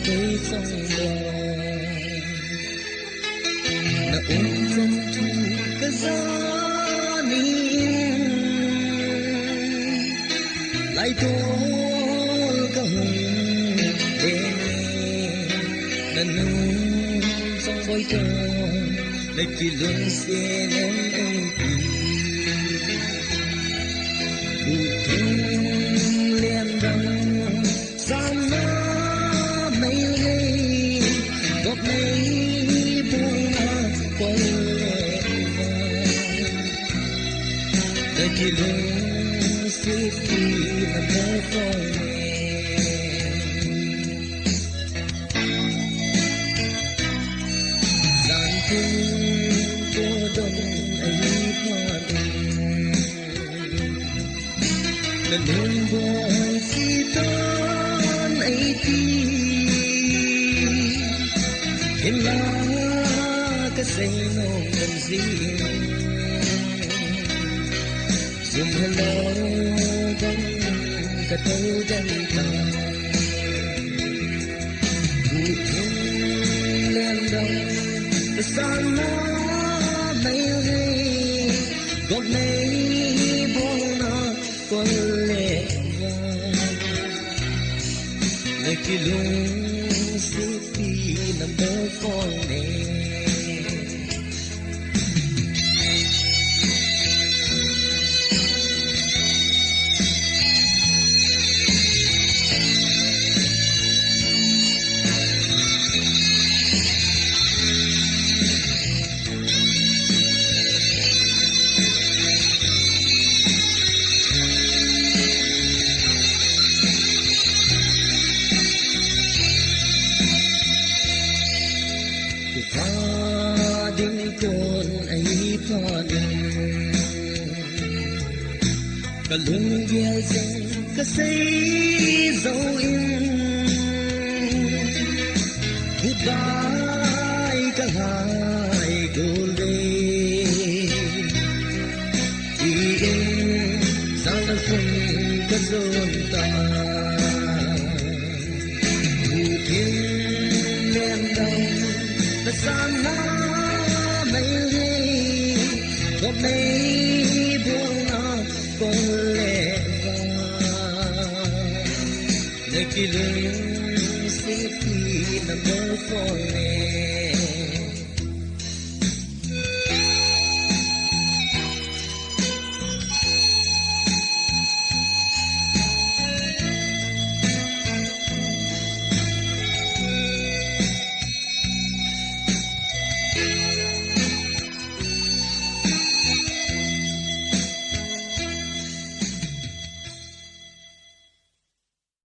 cây phong bò na ôm thu cái gió nín lại tôi có hùng đêm na nung sông bơi tròn để chỉ luôn xe em liền đằng sana mấy ly góp mấy buông quay để chỉ luôn suy khi nằm mơ phôi dàn cung cô đông ấy hoa lần hương buồn khi tan ấy thì hiện là cái say nồng cần gì dùng hello đông cả thâu chân ta buổi thương lên đông cái san nó mấy ghê gót mấy buông nó con lệ nơi kia luôn suy nằm bơ con nè đinh con ấy pha đinh cả lung ghé dần cả say dấu in goodbye cả hai đôi lê thì em sao đã không có dồn ta dù thiên đen đông là sana mấy ly góp mấy buông nó con lệ nơi kia lưng xếp khi nằm mơ phôi nè